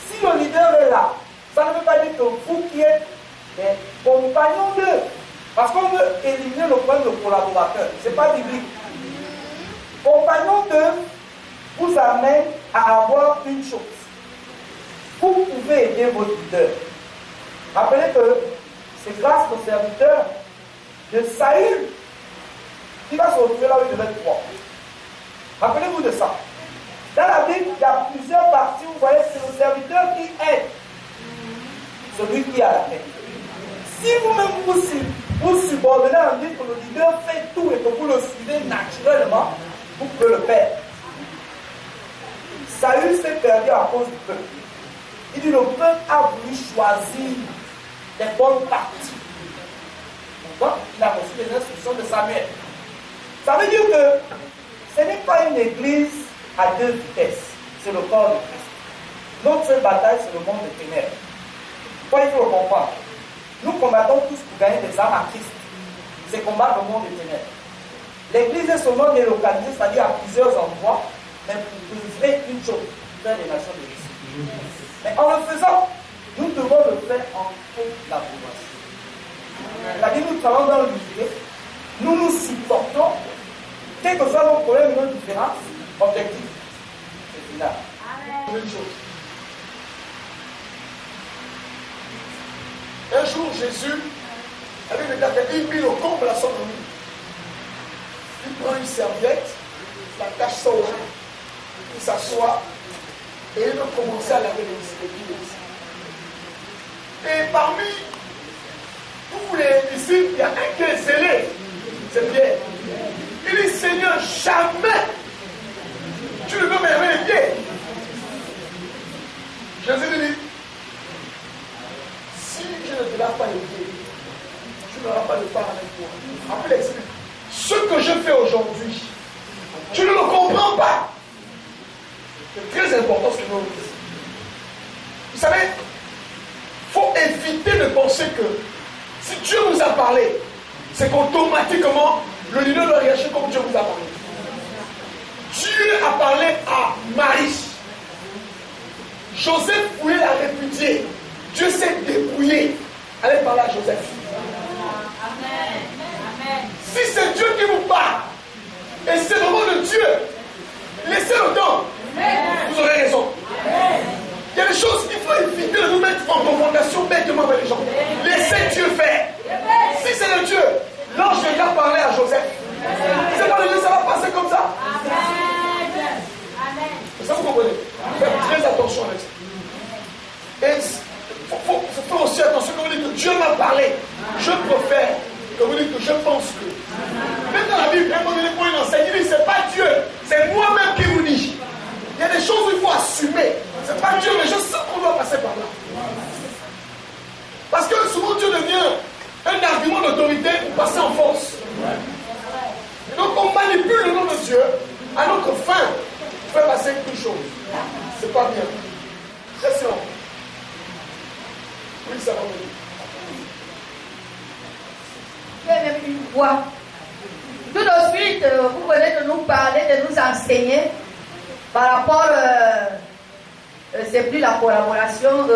Si le leader est là, ça ne veut pas dire que compagnons d'eux. Parce qu'on veut éliminer le problème de collaborateur. Ce n'est pas biblique. Compagnons d'eux vous amène à avoir une chose. Vous pouvez aider votre leader. Rappelez que c'est grâce au serviteur de Saül qui va se retrouver là où il devait être roi. Rappelez-vous de ça. Dans la Bible, il y a plusieurs parties où vous voyez c'est le serviteur qui aide celui qui a la tête. Si vous-même vous subordonnez à dire que le leader fait tout et que vous le suivez naturellement, vous pouvez le perdre. Saül s'est perdu à cause du peuple. Il dit le peuple a voulu choisir les bonnes parties. Donc, il a reçu les instructions de Samuel. Ça veut dire que ce n'est pas une église à deux vitesses. C'est le corps de Christ. Notre seule bataille, c'est le monde des ténèbres. Pourquoi il faut le comprendre? Nous combattons tous pour gagner des âmes à Christ. C'est combattre le monde des ténèbres. L'église est seulement délocalisée, c'est-à-dire à plusieurs endroits, mais pour délivrer une chose, faire les nations de l'Église. Mais en le faisant, nous devons le faire en collaboration. C'est-à-dire nous travaillons dans l'unité, nous nous supportons, quels que soient nos problèmes et nos différences, objectif. C'est final. Une chose. Un jour, Jésus, avec le gars, il mit le comble à son ami. Il prend une serviette, la cache sur le il s'assoit et il va commencer à laver les pieds. Et parmi tous les disciples, il y a un qui est zélé, c'est Pierre. Il dit, Seigneur, jamais tu ne veux me laver les pieds. Jésus lui dit, si je ne te lave pas les pieds, tu n'auras pas de part avec moi. Après l'explique. Ce que je fais aujourd'hui, tu ne le comprends pas. C'est très important ce que nous disons. Vous savez, il faut éviter de penser que si Dieu nous a parlé, c'est qu'automatiquement, le leader doit réagir comme Dieu vous a parlé. Dieu a parlé à Marie. Joseph voulait la répudier. Dieu s'est débrouillé. Allez parler à Joseph. Amen. Amen. Si c'est Dieu qui vous parle, et c'est le mot de Dieu, laissez le temps. Vous aurez raison. Il y a des choses qu'il faut éviter de nous mettre en confrontation bêtement avec les gens. Laissez Dieu faire. Si c'est le Dieu, l'ange vient parler à Joseph. C'est pas le Dieu, ça va passer comme ça. Ça vous comprenez? Faites très attention avec ça. Et il faut faire aussi attention quand vous dites que Dieu m'a parlé. Je préfère que vous dites que je pense que. Même dans la Bible, un moment donné, pour une enseigne, il dit c'est pas Dieu, c'est moi-même qui vous dis. Il y a des choses où il faut assumer. C'est pas Dieu, mais je sais qu'on doit passer par là. Parce que souvent Dieu devient un argument d'autorité pour passer en force. Et donc on manipule le nom de Dieu à notre fin pour faire passer quelque chose. C'est pas bien. Très sûr. Oui, ça va venir. Il y a même une voix. Tout de suite, vous venez de nous parler, de nous enseigner par rapport, c'est plus la collaboration,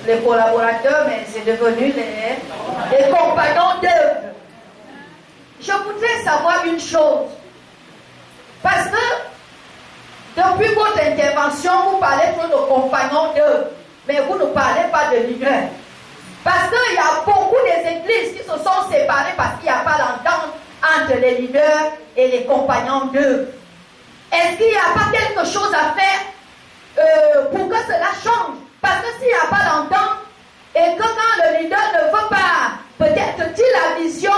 les collaborateurs, mais c'est devenu les compagnons d'œuvre. Je voudrais savoir une chose, parce que depuis votre intervention, vous parlez trop de compagnons d'œuvre, mais vous ne parlez pas de leaders. Parce qu'il y a beaucoup d'églises qui se sont séparées parce qu'il n'y a pas d'entente entre les leaders et les compagnons d'œuvre. Est-ce qu'il n'y a pas quelque chose à faire pour que cela change? Parce que s'il n'y a pas d'entente et que quand le leader ne veut pas peut-être dire la vision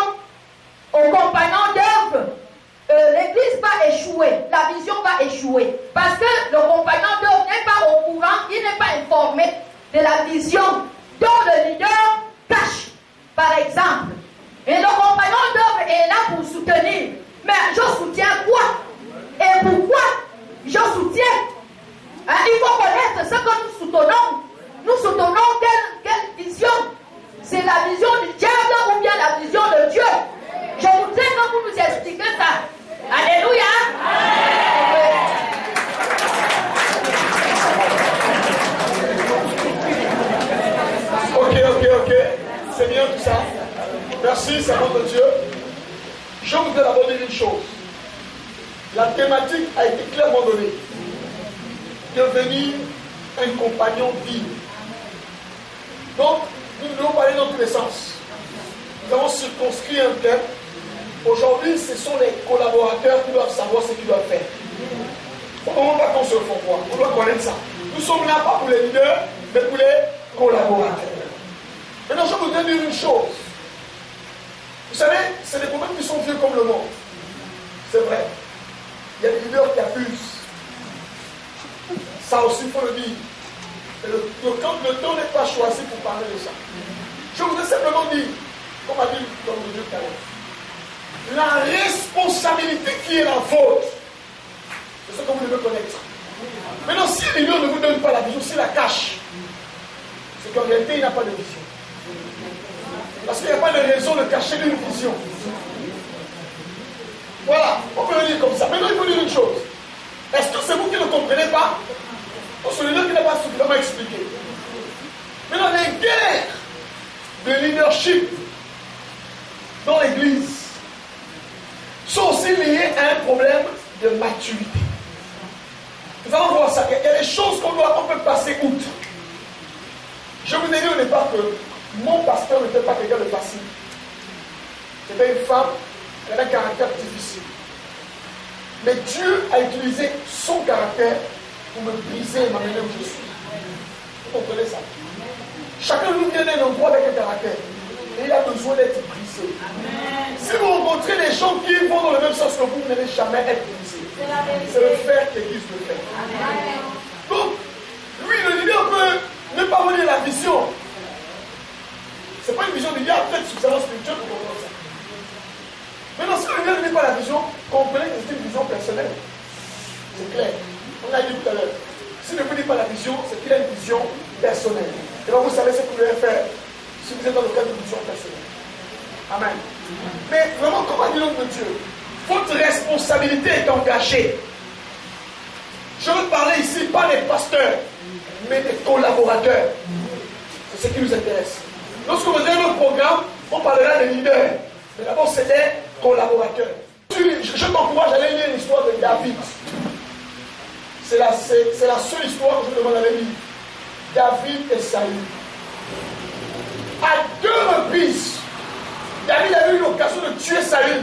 aux compagnons d'œuvre, l'église va échouer, la vision va échouer. Parce que le compagnon d'œuvre n'est pas au courant, il n'est pas informé de la vision dont le leader cache, par exemple. Et le compagnon d'œuvre est là pour soutenir. Mais je soutiens quoi? Et pourquoi je soutiens? Il faut connaître ce que nous soutenons. Nous soutenons quelle vision? C'est la vision du diable ou bien la vision de Dieu? Je voudrais que vous nous expliquiez ça. Alléluia. Ok. C'est bien tout ça. Merci, servant de Dieu. Je voudrais d'abord dire une chose. La thématique a été clairement donnée. Devenir un compagnon digne. Donc, nous devons parler dans tous les sens. Nous avons circonscrit un thème. Aujourd'hui, ce sont les collaborateurs qui doivent savoir ce qu'ils doivent faire. On ne demande pas qu'on se font quoi. On doit connaître ça. Nous sommes là pas pour les leaders, mais pour les collaborateurs. Maintenant, je voudrais dire une chose. Vous savez, c'est des problèmes qui sont vieux comme le monde. C'est vrai. Il y a des leaders qui abusent. Ça aussi, il faut le dire. Et le temps n'est pas choisi pour parler de ça. Je voudrais simplement dire, comme a dit l'homme de Dieu tout à l'heure, la responsabilité qui est la vôtre, c'est ce que vous devez connaître. Maintenant, si les leaders ne vous donnent pas la vision, s'ils la cachent, c'est qu'en réalité, il n'y a pas de vision. Parce qu'il n'y a pas de raison de cacher une vision. Voilà, on peut le dire comme ça. Maintenant, il faut dire une chose. Est-ce que c'est vous qui ne comprenez pas? Ou c'est le leader qui n'a pas suffisamment expliqué? Maintenant, les guerres de leadership dans l'Église sont aussi liées à un problème de maturité. Nous allons voir ça. Il y a des choses qu'on peut passer outre. Je vous ai dit au départ que mon pasteur n'était pas quelqu'un de facile. C'était une femme, elle a un caractère difficile. Mais Dieu a utilisé son caractère pour me briser et m'amener où je suis. Vous comprenez ça? Chacun de nous vient d'un endroit avec un caractère. Et il a besoin d'être brisé. Amen. Si vous rencontrez des gens qui vont dans le même sens que vous n'allez jamais être brisé. C'est le faire qui l'Église le fait. Amen. Donc, lui, le leader peut ne pas vous dire la vision. Ce n'est pas une vision de Dieu, peut-être suffisamment spirituelle pour comprendre ça. Maintenant, si le leader ne dit pas la vision, comprenez que c'est une vision personnelle. C'est clair. On l'a dit tout à l'heure. S'il ne vous dit pas la vision, c'est qu'il a une vision personnelle. Et donc, vous savez ce que vous devez faire si vous êtes dans le cadre d'une vision personnelle. Amen. Mais vraiment, comme a dit l'homme de Dieu, votre responsabilité est engagée. Je veux parler ici, pas des pasteurs, mais des collaborateurs. C'est ce qui nous intéresse. Lorsque vous avez notre programme, on parlera des leaders. Mais d'abord, c'est des collaborateurs. Je t'encourage à aller lire l'histoire de David. C'est la seule histoire que je demande à lire. David et Saül. À 2 reprises, David a eu l'occasion de tuer Saül.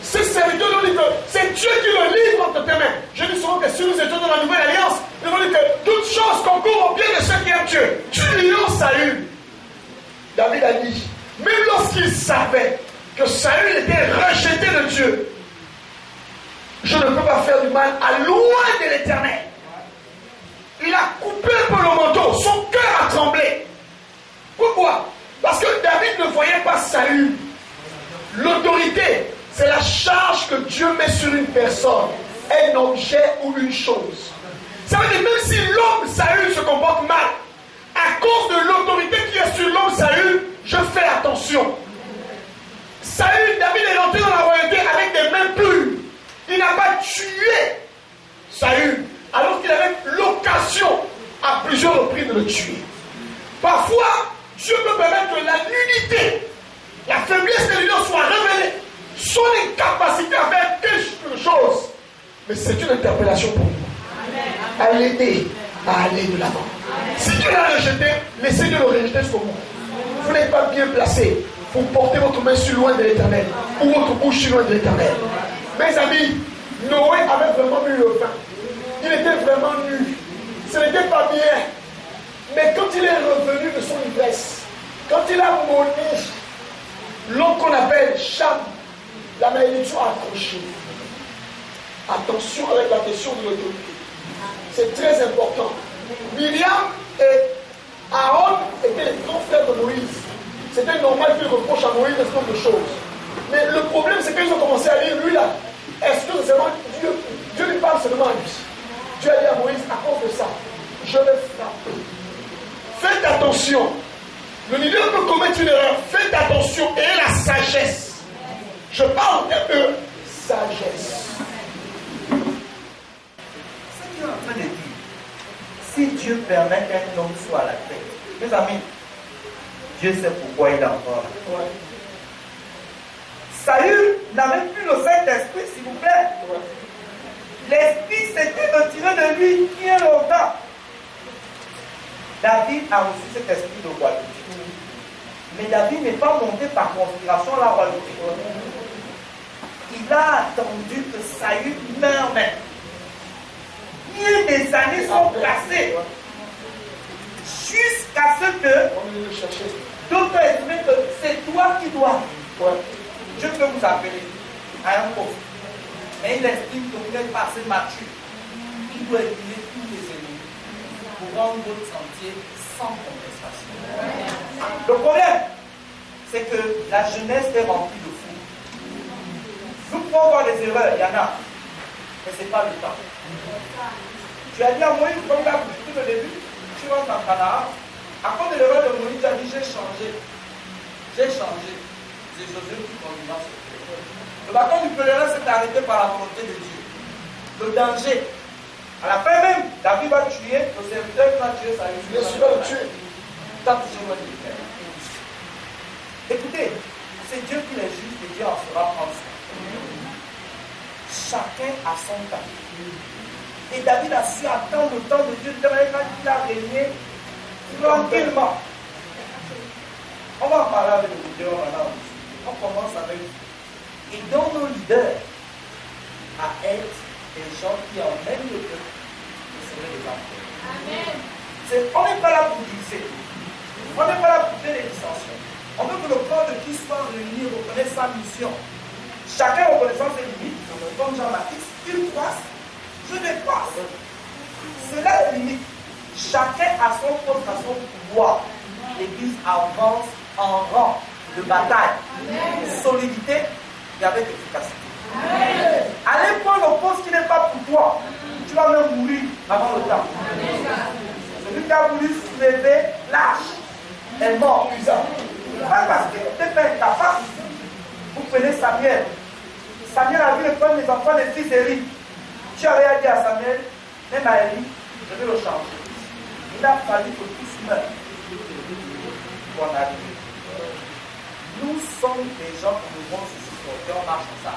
Ses serviteurs nous disent que c'est Dieu qui le livre entre tes mains. Je dis souvent que si nous étions dans la nouvelle alliance, nous allons dire que toutes choses concourent au bien de ceux qui aiment Dieu. Tuons Saül. David a dit, même lorsqu'il savait que Saül était rejeté de Dieu, je ne peux pas faire du mal à loin de l'Éternel. Il a coupé un peu le manteau, son cœur a tremblé. Pourquoi? Parce que David ne voyait pas Saül. L'autorité, c'est la charge que Dieu met sur une personne, un objet ou une chose. Ça veut dire même si l'homme Saül se comporte mal, à cause de l'autorité qui est sur l'homme Saül, je fais attention. Saül, David est rentré dans la royauté avec des mains pures. Il n'a pas tué Saül, alors qu'il avait l'occasion à plusieurs reprises de le tuer. Parfois, Dieu peut permettre que la nudité, la faiblesse de l'union soit révélée, son incapacité à faire quelque chose. Mais c'est une interpellation pour nous. À l'aider à aller de l'avant. Si Dieu l'a rejeté, laissez Dieu le rejeter jusqu'au bout. Vous n'êtes pas bien placé pour porter votre main sur loin de l'Éternel ou votre bouche sur loin de l'Éternel. Mes amis, Noé avait vraiment bu le vin. Il était vraiment nu. Ce n'était pas bien. Mais quand il est revenu de son ivresse, quand il a maudit l'homme qu'on appelle Cham, la malédiction a accroché. Attention avec la question de l'autorité. C'est très important. Myriam et Aaron étaient les grands frères de Moïse. C'était normal qu'ils reprochent à Moïse un certain nombre de choses. Mais le problème, c'est qu'ils ont commencé à dire, lui là, est-ce que c'est seulement Dieu lui parle seulement à lui? Dieu a dit à Moïse, à cause de ça, je vais frapper. Faites attention. Le leader peut commettre une erreur. Faites attention. Et la sagesse. Je parle en termes de sagesse. Ce que tu es en train de dire, si Dieu permet qu'un homme soit à la tête, mes amis, Dieu sait pourquoi il est encore là. Saül n'avait plus le Saint-Esprit, s'il vous plaît. L'Esprit s'était retiré de lui bien longtemps. David a reçu cet esprit de royauté. Mais David n'est pas monté par conspiration à la royauté. Il a attendu que Saül meure même. Bien des années sont passées jusqu'à ce que d'autres estiment que c'est toi qui dois. Je peux vous appeler à un poste. Mais il estime que vous n'êtes pas assez mature. Il doit éliminer tous les ennemis pour rendre votre sentier sans contestation. Le problème, c'est que la jeunesse est remplie de fous. Nous pouvons voir des erreurs, il y en a. Mais ce n'est pas le temps. Tu as dit à Moïse, comme tu as dit au début, tu rentres en Canaan. À cause de l'erreur de Moïse, tu as dit j'ai changé. J'ai changé. C'est Josué qui conduira ce pèlerin. Le bâton du pèlerin s'est arrêté par la volonté de Dieu. Le danger. À la fin même, David va tuer le serviteur qui va tuer sa vie. Bien sûr, va le tuer. T'as touché loin de faire. Écoutez, c'est Dieu qui les juge et Dieu en sera prendre soin. Chacun a son temps. Et David a su attendre le temps de Dieu de manière quand il a régné tranquillement. On va en parler avec le leader maintenant. On commence avec. Et donc nos leaders à être des gens qui emmènent le peuple et semer les enfants. On n'est pas là pour diviser. On n'est pas là pour faire des dissensions. On veut que le corps de Christ soit réuni, reconnaisse sa mission. Chacun reconnaissant ses limites, comme Jean-Baptiste, il croise, je dépasse. Cela est limite. Chacun a son poste, à son pouvoir. L'Église avance en rang de bataille, solidité et avec efficacité. Allez prendre le poste qui n'est pas pour toi. Tu vas même mourir avant le temps. Celui qui a voulu se lever, lâche, est mort. Pas parce qu'il n'était pas incapable. Vous prenez Samuel. Samuel a vu le prendre les enfants des fils d'Élie. Tu avais dit à Samuel, même à Élie, je vais le changer. Il a fallu que tous meurent pour en arriver. Nous sommes des gens qui nous vont se supporter, on marche comme ça.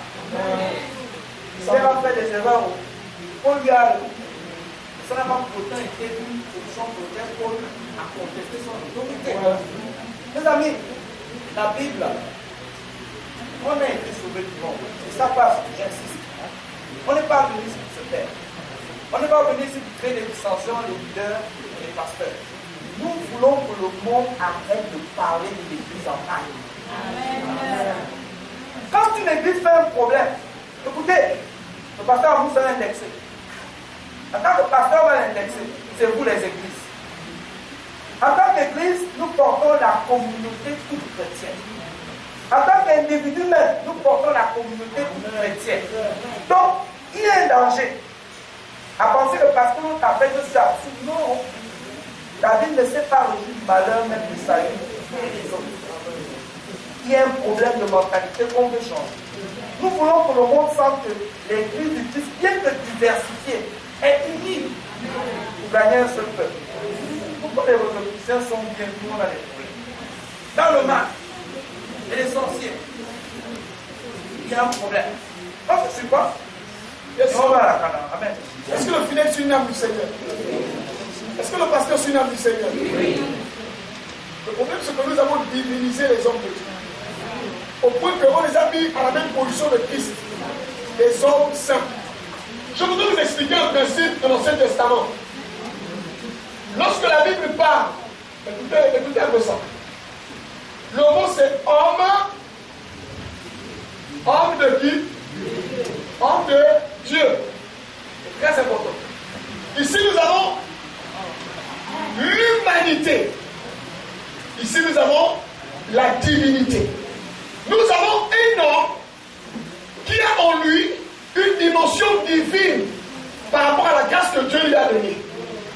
Il a fait des erreurs. On lui a. Ça n'a pas pourtant été une solution pour Paul à contester son autorité. Mes amis, la Bible, on a été sauvés du monde. C'est ça passe, j'insiste. On n'est pas venu ici pour se faire. On n'est pas venu ici pour créer des dissensions, les leaders et les pasteurs. Nous voulons que le monde arrête de parler de l'église en mal. Quand une église fait un problème, écoutez, le pasteur vous va l'indexer. En tant que pasteur va l'indexer, c'est vous les églises. En tant qu'église, nous portons la communauté toute chrétienne. En tant qu'individu même, nous portons la communauté toute chrétienne. Donc, il y a un danger. À penser que parce que nous t'appelle que c'est absurde. Non. David ne s'est pas réjoui du malheur même de Saül et des autres. Il y a un problème de mentalité qu'on veut changer. Nous voulons que le monde sente que l'église du Christ, bien que diversifiée, est unie pour gagner un seul peuple. Pourquoi les chrétiens sont bien, tout le monde a des problèmes? Dans le mal et les sorciers, il y a un problème. Moi, je ne suis pas. On va à la Canaan. Amen. Est-ce que le fidèle suit une âme du Seigneur? Est-ce que le pasteur suit une âme du Seigneur? Oui. Le problème, c'est que nous avons divinisé les hommes de Dieu. Au point qu'on les a mis à la même position de Christ. Les hommes saints. Je voudrais vous expliquer un principe de l'Ancien Testament. Lorsque la Bible parle, écoutez un peu ça. Le mot c'est homme. Homme de qui? Homme de Dieu. C'est très important. Ici nous avons l'humanité. Ici nous avons la divinité. Nous avons un homme qui a en lui une dimension divine par rapport à la grâce que Dieu lui a donnée.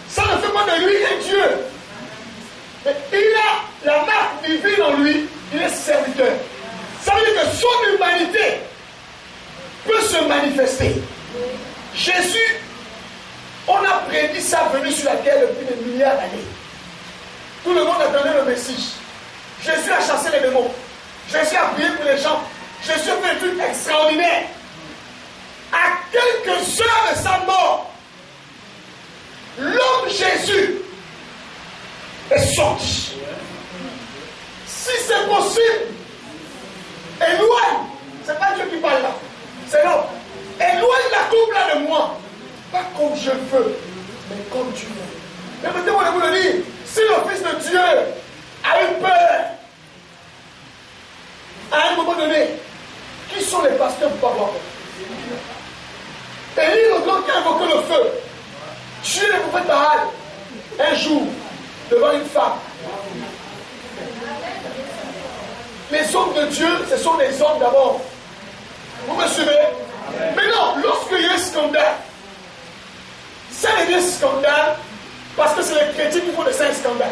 Ça ne fait pas de lui un Dieu. Mais il a la marque divine en lui, il est serviteur. Ça veut dire que son humanité peut se manifester. Jésus, on a prédit sa venue sur la terre depuis des milliards d'années. Tout le monde attendait le Messie. Jésus a chassé les démons. Jésus a prié pour les gens. Jésus a fait un truc extraordinaire. À quelques heures de sa mort, l'homme Jésus est sorti. Si c'est possible, éloigne. C'est pas Dieu qui parle là. C'est l'homme. Éloigne la coupe là de moi. Pas comme je veux, mais comme tu veux. Permettez-moi de vous le dire. Si le Fils de Dieu a eu peur, à un moment donné, qui sont les pasteurs pour avoir peur? Élie le grand qui a invoqué le feu, tué le prophète Baal, un jour, devant une femme. Les hommes de Dieu, ce sont des hommes d'abord. Vous me suivez? Maintenant, lorsqu'il y a un scandale, ça devient un scandale parce que c'est les chrétiens qui font de ça un scandale.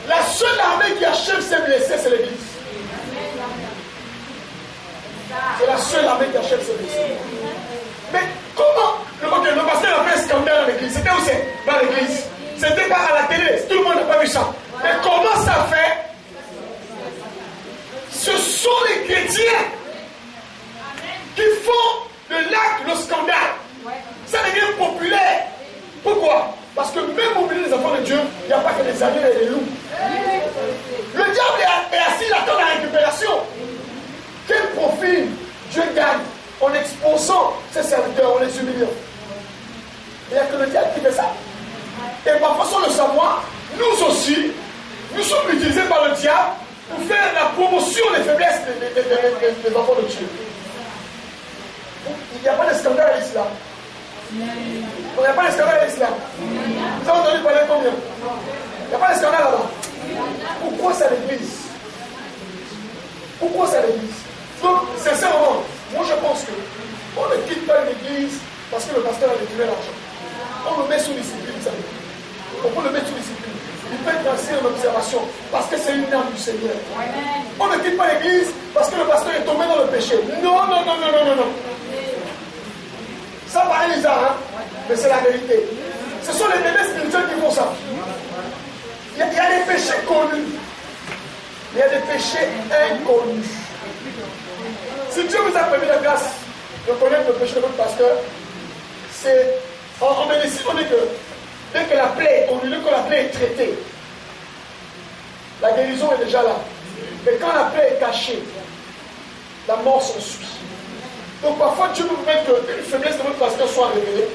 La seule armée qui achève ses blessés, c'est l'Église. C'est la seule armée qui achève ses blessés. Mais comment le pasteur a fait un scandale dans l'église? C'était où c'est? Dans l'église. C'était pas à la télé. Tout le monde n'a pas vu ça. Mais comment ça fait? Ce sont les chrétiens qui font de l'acte le scandale. Ça devient populaire. Pourquoi? Parce que même au milieu des enfants de Dieu, il n'y a pas que des agneaux et des loups. Le diable est assis, il attend la récupération. Quel profil Dieu gagne en exposant ses serviteurs, en les humiliant? Il n'y a que le diable qui fait ça. Et parfois, sans le savoir, nous aussi, nous sommes utilisés par le diable pour faire la promotion des faiblesses des enfants de Dieu. Il n'y a pas de scandale à l'islam. Il n'y a pas de scandale à l'islam. Vous avez entendu parler combien? Il n'y a pas de scandale là-bas. Pourquoi c'est l'église? Pourquoi c'est l'église? Donc, sincèrement, moi je pense qu'on ne quitte pas l'église parce que le pasteur a détourné l'argent. On le met sous discipline, vous savez. On peut le mettre sous discipline. Il peut être placé en observation parce que c'est une âme du Seigneur. On ne quitte pas l'église parce que le pasteur est tombé dans le péché. Non, non, non, non, non, non, non. Ça paraît bizarre, hein? Mais c'est la vérité. Ce sont les bébés spirituels qui font ça. Il y a des péchés connus. Il y a des péchés inconnus. Si Dieu vous a permis la grâce de connaître le péché de votre pasteur, c'est en médecine, on dit que dès que la plaie est connue, dès que la plaie est traitée, la guérison est déjà là. Mais quand la plaie est cachée, la mort s'ensuit. Donc parfois Dieu vous permet qu'une faiblesse de votre pasteur soit révélée.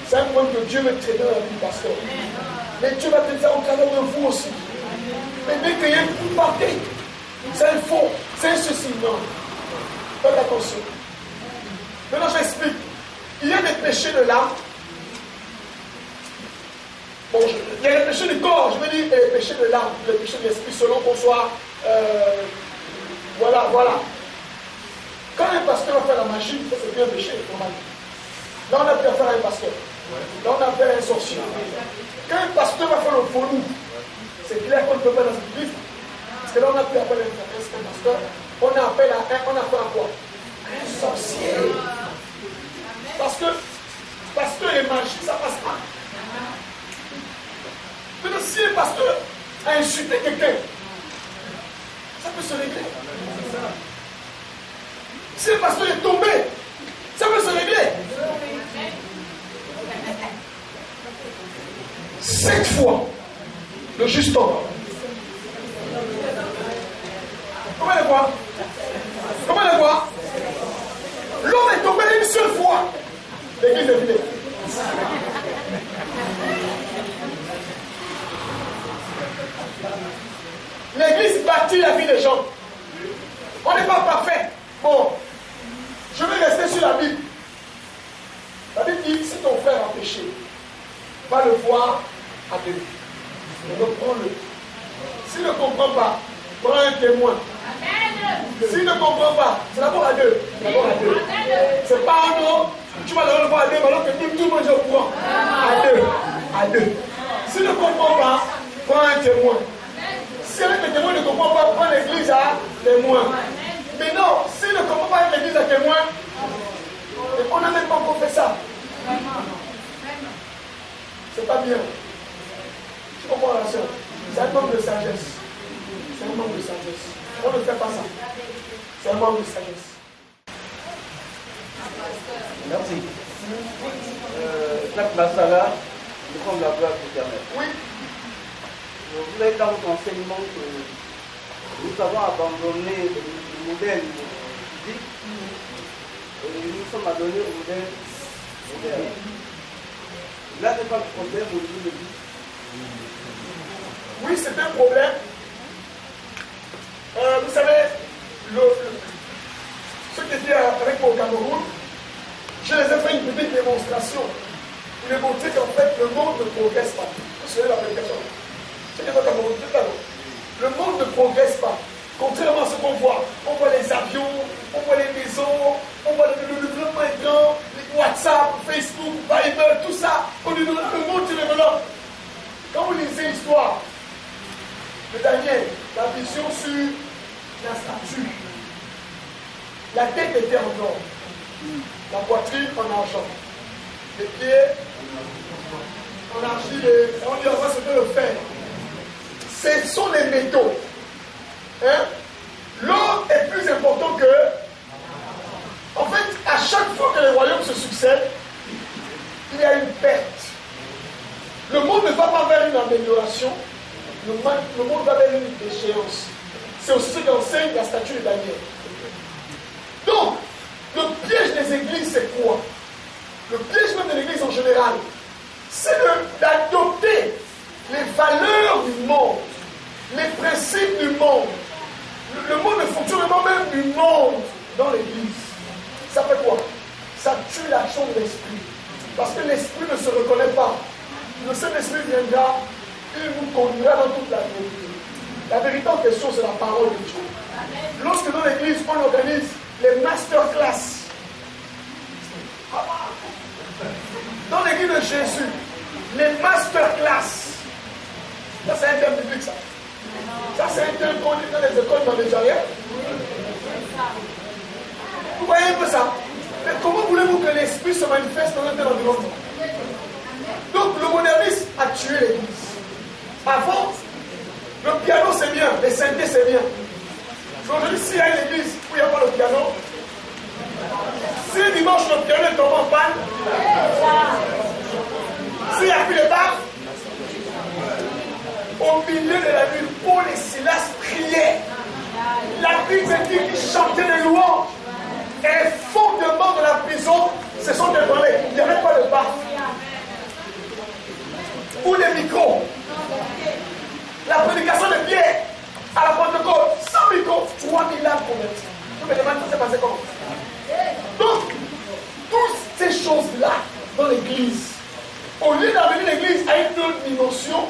C'est un point que Dieu veut traiter dans la vie du pasteur. Mais Dieu va traiter ça au travers de vous aussi. Mais dès qu'il y a une partie, c'est un faux, c'est un ceci, non. Faites attention. Maintenant j'explique. Il y a des péchés de l'âme. Bon, il y a les péchés du corps, je veux dire les péchés de l'âme, les péchés de l'esprit, selon qu'on soit... voilà. Quand un pasteur va faire la magie, ça c'est bien un péché, normal. Là on a pu affaire à un pasteur. Là on a affaire à un sorcier. Quand un pasteur va faire le faux loup, c'est clair qu'on ne peut pas dans cette église. Parce que là on a pu affaire à un pasteur. On a affaire à quoi? Un sorcier. Parce que pasteur et magie, ça passe pas. Maintenant, si un pasteur a insulté quelqu'un, ça peut se régler. Si le pasteur est tombé, ça peut se régler. 7 fois, le juste homme. Comment le voir? Comment le voir? L'homme est tombé une seule fois. L'église est vidée. L'église bâtit la vie des gens. On n'est pas parfait. Bon, je vais rester sur la Bible. La Bible dit, si ton frère a péché, va le voir à deux. Reprends-le. S'il ne comprend pas, prends un témoin. S'il ne comprend pas, c'est d'abord à deux. D'abord à deux. C'est pas un nom. Tu vas le voir à deux, alors que tout le monde est au courant. À deux. À deux. S'il ne comprend pas, prends un témoin. Si avec le témoin ne comprend pas, prends l'église à témoin. Mais non, s'il ne comprend pas avec l'église à témoin, on n'a même pas encore fait ça. C'est pas bien. Tu comprends la soeur? C'est un homme de sagesse. C'est un manque de sagesse. On ne fait pas ça. C'est un manque de sagesse. Merci. Jacques Bassala, nous sommes la gloire éternelle. Oui. Vous avez dans votre enseignement que nous avons abandonné le modèle physique et nous sommes adonnés au modèle moderne. Là, n'est pas le problème au niveau de vie. Oui, c'est un problème. Vous savez, ce qui était avec moi au Cameroun, je les ai fait une petite démonstration pour les montrer qu'en fait, le monde ne progresse pas. Vous savez la prédication. C'est au Cameroun, tout à l'heure. Le monde ne progresse pas. Contrairement à ce qu'on voit, on voit les avions, on voit les maisons, on voit le développement écran, les WhatsApp, Facebook, Viber, tout ça. On dit le monde se développe. Quand vous lisez l'histoire de Daniel, la vision sur la statue, la tête était en or, la poitrine en argent, les pieds en argile, on dit avant c'était le fer. Ce sont les métaux. Hein? L'or est plus important que... En fait, à chaque fois que les royaumes se succèdent, il y a une perte. Le monde ne va pas vers une amélioration, le monde va vers une déchéance. C'est aussi ce qu'enseigne la statue de Daniel. Donc, le piège des églises, c'est quoi? Le piège même de l'église en général, c'est d'adopter les valeurs du monde, les principes du monde. Le monde de fonctionnement même du monde dans l'église. Ça fait quoi? Ça tue l'action de l'esprit. Parce que l'esprit ne se reconnaît pas. Le Saint-Esprit viendra, il vous conduira dans toute la vérité. La vérité en question, c'est la parole de Dieu. Lorsque dans l'église, on organise les masterclass, dans l'église de Jésus, les masterclass, ça c'est un terme biblique, ça. Ça c'est un terme qu'on dit dans les écoles managériales. Vous voyez un peu ça? Mais comment voulez-vous que l'esprit se manifeste dans un tel environnement? Donc le modernisme a tué l'église. Avant, le piano c'est bien, les synthés c'est bien. Aujourd'hui, s'il y a une église où il n'y a pas le piano, si dimanche le piano est tombé en panne, s'il n'y a plus de barre, au milieu de la nuit, Paul et Silas priaient. La Bible dit qu'ils chantaient des louanges. Et fondement de la prison se sont débranlés. Il n'y avait pas de barre. Ou les micros. La prédication de Pierre à la Pentecôte, sans micro, 3000 âmes converties. Je me demande, ça s'est passé comment? Donc, toutes ces choses-là dans l'église, au lieu d'amener l'église à une autre dimension,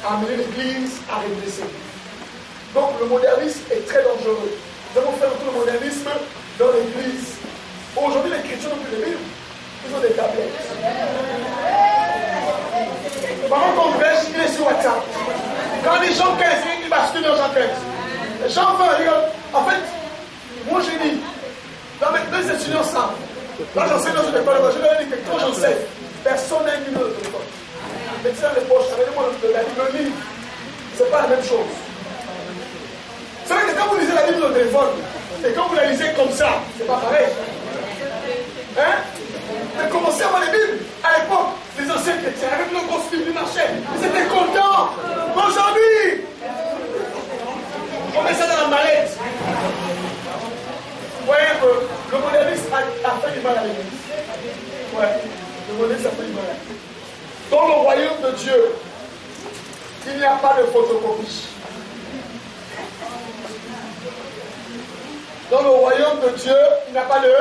amener l'église à régresser. Donc, le modernisme est très dangereux. Nous avons fait tout le modernisme dans l'église. Aujourd'hui, les chrétiens n'ont plus de Bible. Ils ont des tablettes. Pendant qu'on prêche, il est sur WhatsApp. Quand les Jean 15, il bascule dans Jean 15. Jean 20, en fait, moi j'ai dit, dans mes deux étudiants ensemble, quand j'enseigne dans une école, je leur ai dit que quand j'enseigne, personne n'a une numéro de téléphone. Mais tu sais, les poches, ça veut dire moi le livre, c'est pas la même chose. C'est vrai que quand vous lisez la Bible au téléphone, et quand vous la lisez comme ça, c'est pas pareil. Hein? Mais commencez à voir les Bibles. À l'époque, les anciens chrétiens, avec le grosse Bible du marché, ils étaient contents. Aujourd'hui, on met ça dans la mallette. Vous voyez que le modernisme a fait du mal à l'église. Ouais, le modernisme a fait du mal. Dans le royaume de Dieu, il n'y a pas de photocopie. Dans le royaume de Dieu, il n'y a pas de...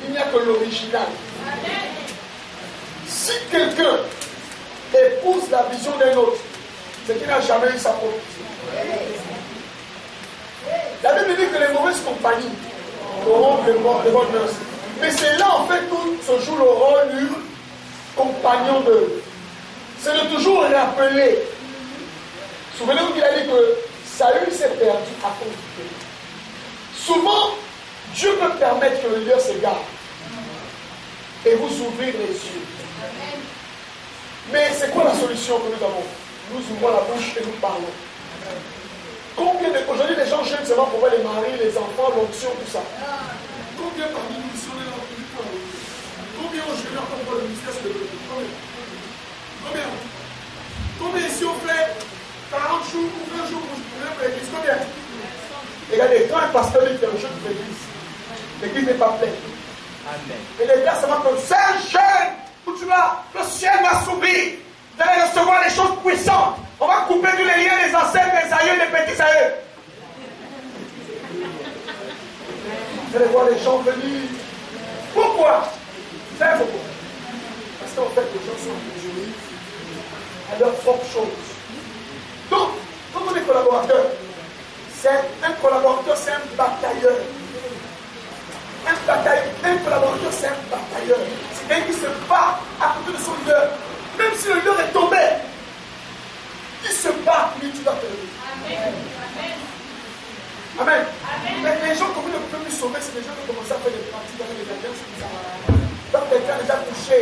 Il n'y a que l'original. Si quelqu'un épouse la vision d'un autre, c'est qu'il n'a jamais eu sa propre vision. La Bible dit que les mauvaises compagnies auront de bonnes mœurs. Mais c'est là en fait où se joue le rôle du compagnon de... C'est de toujours rappeler. Souvenez-vous qu'il a dit que Saül s'est perdu à cause du péché. Souvent, Dieu peut permettre que le leader s'égare et vous ouvrir les yeux. Mais c'est quoi la solution que nous avons? Nous ouvrons la bouche et nous parlons. Aujourd'hui, les gens jeûnent seulement pour voir les maris, les enfants, l'onction, tout ça. Combien parmi nous ici on est là pour le combien on jeûne encore pour le ministère de Combien Combien ici on fait 40 jours ou 20 jours pour l'église? Combien? Regardez, quand un pasteur dit qu'il y a un jeûne pour l'église n'est pas pleine. Amen. Et les gars, ça va comme c'est un jeûne où tu vas, le ciel va s'ouvrir. Vous allez recevoir des choses puissantes. On va couper tous les liens des ancêtres, des aïeux, des petits aïeux. Vous allez voir les gens venir. Pourquoi? Vous savez pourquoi? Parce qu'en fait, les gens sont emprisonnés à leur propre chose. Donc, quand on est collaborateur, un collaborateur, c'est un batailleur. Un collaborateur, c'est un batailleur. C'est quelqu'un qui se bat à côté de son leader. Même si le leader est tombé, il se bat, mais tu vas te lever. Amen. Mais les gens que vous ne pouvez plus sauver, c'est les gens qui ont commencé à faire des pratiques dans les alliances comme ça. Donc quelqu'un est déjà touché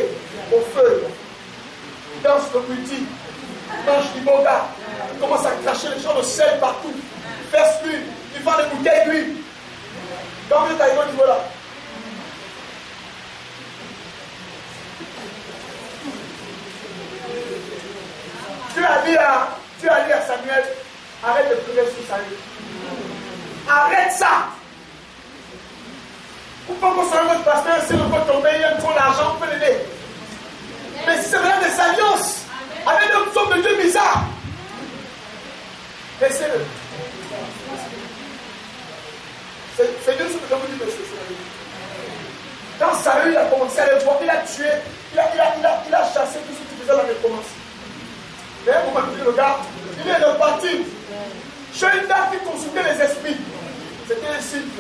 au feu, il danse le multi, il mange du boga, il commence à cracher les gens de sel partout, il verse l'huile, il vend des bouteilles d'huile. Quand vous êtes à niveau là. Tu as dit à Samuel, arrête de pleurer sur Saül. Arrête ça. Vous pouvez qu'on soit votre pasteur, si le peut tomber, il aime trop l'argent, on peut l'aider. Mais si c'est vraiment des alliances, avec des hommes de Dieu bizarres, laissez-le. C'est Dieu ce que je vous dis, monsieur. Quand Saül a commencé à le voir, il a tué, il a chassé tout ce qui faisait la récompense. Mais vous m'avez dit, regarde, il est reparti. Chez une dame qui consultait les esprits. C'était un signe.